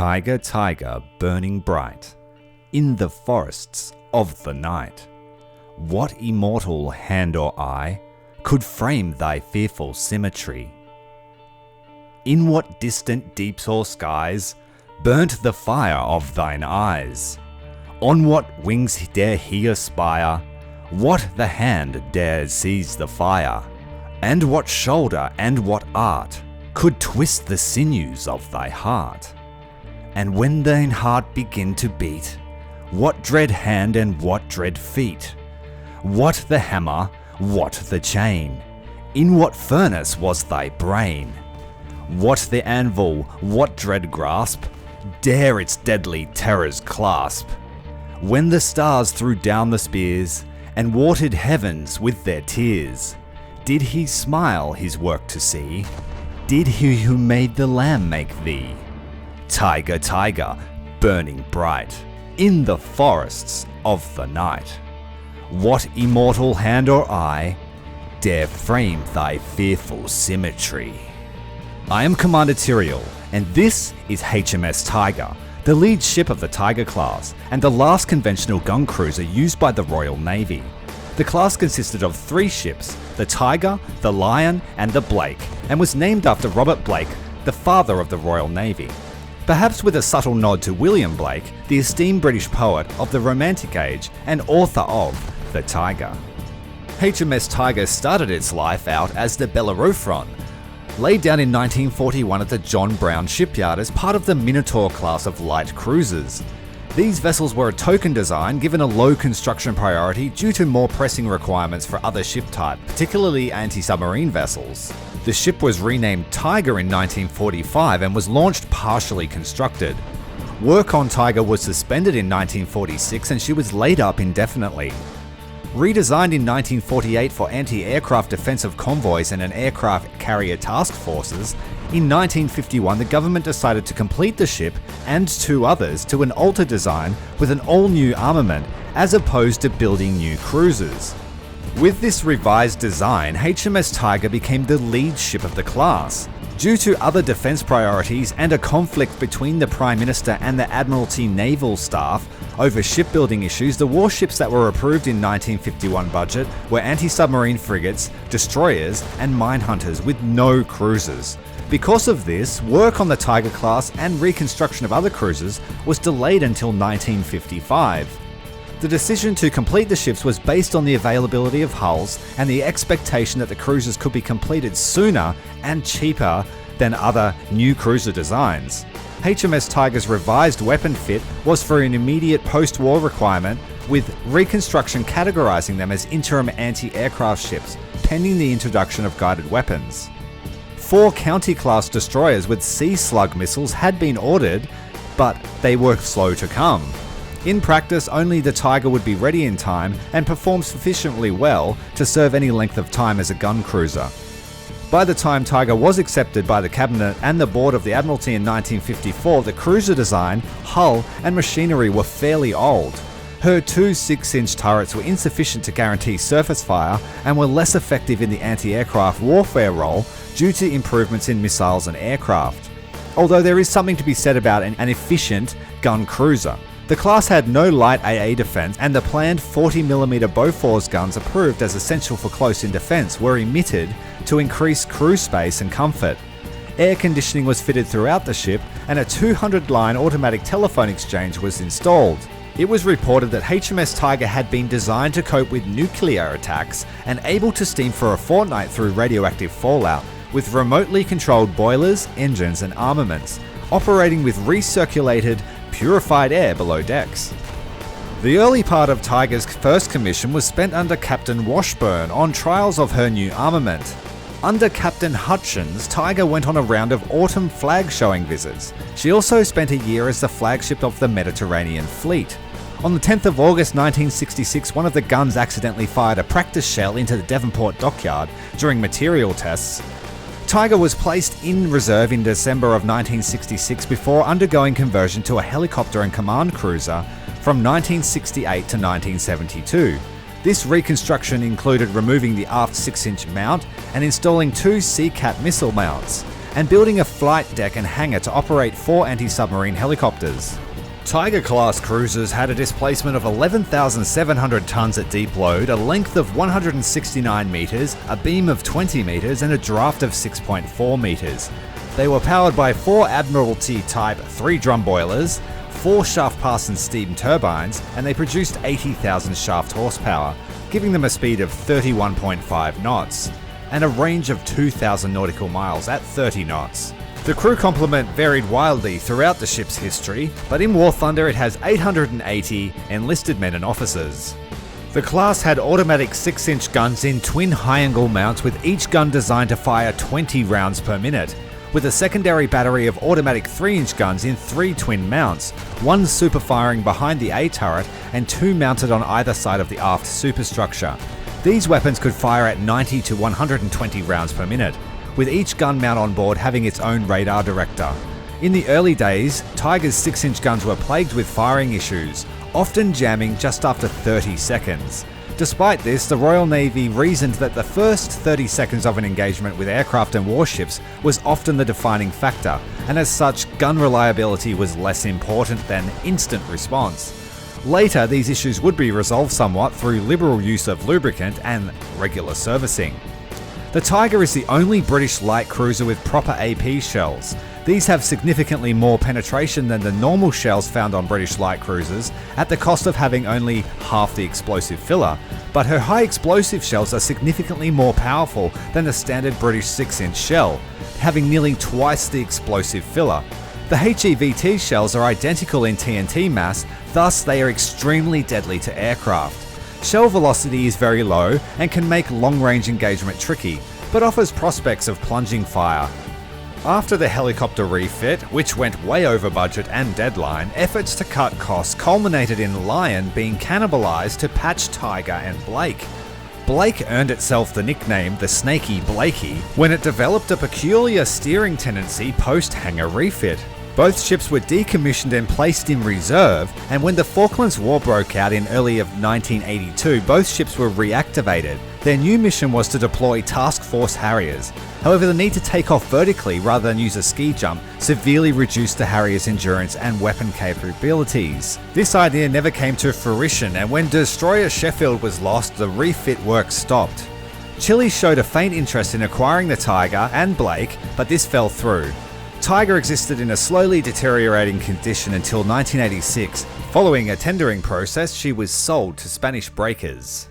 Tiger, Tiger, burning bright in the forests of the night. What immortal hand or eye could frame thy fearful symmetry? In what distant deeps or skies burnt the fire of thine eyes? On what wings dare he aspire? What the hand dares seize the fire? And what shoulder and what art could twist the sinews of thy heart? And when thine heart begin to beat, what dread hand and what dread feet? What the hammer, what the chain? In what furnace was thy brain? What the anvil, what dread grasp dare its deadly terrors clasp? When the stars threw down the spears and watered heavens with their tears, did he smile his work to see? Did he who made the lamb make thee? Tiger, Tiger, burning bright in the forests of the night. What immortal hand or eye dare frame thy fearful symmetry? I am Commander Tyrael, and this is HMS Tiger, the lead ship of the Tiger class and the last conventional gun cruiser used by the Royal Navy. The class consisted of 3 ships, the Tiger, the Lion, and the Blake, and was named after Robert Blake, the father of the Royal Navy. Perhaps with a subtle nod to William Blake, the esteemed British poet of the Romantic Age and author of The Tyger. HMS Tiger started its life out as the Bellerophon, laid down in 1941 at the John Brown shipyard as part of the Minotaur class of light cruisers. These vessels were a token design given a low construction priority due to more pressing requirements for other ship types, particularly anti-submarine vessels. The ship was renamed Tyger in 1945 and was launched partially constructed. Work on Tyger was suspended in 1946 and she was laid up indefinitely. Redesigned in 1948 for anti-aircraft defensive convoys and an aircraft carrier task forces, in 1951 the government decided to complete the ship and 2 others to an altered design with an all-new armament as opposed to building new cruisers. With this revised design, HMS Tiger became the lead ship of the class. Due to other defense priorities and a conflict between the Prime Minister and the Admiralty naval staff over shipbuilding issues, the warships that were approved in 1951 budget were anti-submarine frigates, destroyers, and minehunters with no cruisers. Because of this, work on the Tiger class and reconstruction of other cruisers was delayed until 1955. The decision to complete the ships was based on the availability of hulls and the expectation that the cruisers could be completed sooner and cheaper than other new cruiser designs. HMS Tiger's revised weapon fit was for an immediate post-war requirement, with reconstruction categorizing them as interim anti-aircraft ships, pending the introduction of guided weapons. 4 County-class destroyers with Sea Slug missiles had been ordered, but they were slow to come. In practice, only the Tiger would be ready in time and perform sufficiently well to serve any length of time as a gun cruiser. By the time Tiger was accepted by the Cabinet and the Board of the Admiralty in 1954, the cruiser design, hull, and machinery were fairly old. Her 2 6-inch turrets were insufficient to guarantee surface fire and were less effective in the anti-aircraft warfare role due to improvements in missiles and aircraft. Although there is something to be said about an efficient gun cruiser. The class had no light AA defense, and the planned 40mm Bofors guns approved as essential for close-in defense were emitted to increase crew space and comfort. Air conditioning was fitted throughout the ship, and a 200-line automatic telephone exchange was installed. It was reported that HMS Tiger had been designed to cope with nuclear attacks and able to steam for a fortnight through radioactive fallout, with remotely controlled boilers, engines, and armaments, operating with recirculated, purified air below decks. The early part of Tiger's first commission was spent under Captain Washburn on trials of her new armament. Under Captain Hutchins, Tiger went on a round of autumn flag showing visits. She also spent a year as the flagship of the Mediterranean Fleet. On the 10th of August 1966, one of the guns accidentally fired a practice shell into the Devonport dockyard during material tests. Tiger was placed in reserve in December of 1966 before undergoing conversion to a helicopter and command cruiser from 1968 to 1972. This reconstruction included removing the aft 6-inch mount and installing 2 Seacat missile mounts. and building a flight deck and hangar to operate 4 anti-submarine helicopters. Tiger-class cruisers had a displacement of 11,700 tons at deep load, a length of 169 metres, a beam of 20 metres and a draft of 6.4 metres. They were powered by 4 Admiralty Type 3-drum boilers, 4 shaft-passing steam turbines, and they produced 80,000 shaft horsepower, giving them a speed of 31.5 knots, and a range of 2,000 nautical miles at 30 knots. The crew complement varied wildly throughout the ship's history, but in War Thunder it has 880 enlisted men and officers. The class had automatic 6-inch guns in twin high-angle mounts, with each gun designed to fire 20 rounds per minute, with a secondary battery of automatic 3-inch guns in 3 twin mounts, 1 super firing behind the A turret and 2 mounted on either side of the aft superstructure. These weapons could fire at 90 to 120 rounds per minute, with each gun mount on board having its own radar director. In the early days, Tiger's 6-inch guns were plagued with firing issues, often jamming just after 30 seconds. Despite this, the Royal Navy reasoned that the first 30 seconds of an engagement with aircraft and warships was often the defining factor, and as such, gun reliability was less important than instant response. Later, these issues would be resolved somewhat through liberal use of lubricant and regular servicing. The Tiger is the only British light cruiser with proper AP shells. These have significantly more penetration than the normal shells found on British light cruisers, at the cost of having only half the explosive filler, but her high explosive shells are significantly more powerful than the standard British 6-inch shell, having nearly twice the explosive filler. The HEVT shells are identical in TNT mass, thus they are extremely deadly to aircraft. Shell velocity is very low and can make long-range engagement tricky, but offers prospects of plunging fire. After the helicopter refit, which went way over budget and deadline, efforts to cut costs culminated in Lion being cannibalised to patch Tyger and Blake. Blake earned itself the nickname the Snaky Blakey when it developed a peculiar steering tendency post-hangar refit. Both ships were decommissioned and placed in reserve, and when the Falklands War broke out in early of 1982, both ships were reactivated. Their new mission was to deploy Task Force Harriers. However, the need to take off vertically rather than use a ski jump severely reduced the Harriers' endurance and weapon capabilities. This idea never came to fruition, and when Destroyer Sheffield was lost, the refit work stopped. Chile showed a faint interest in acquiring the Tiger and Blake, but this fell through. Tyger existed in a slowly deteriorating condition until 1986. Following a tendering process, she was sold to Spanish breakers.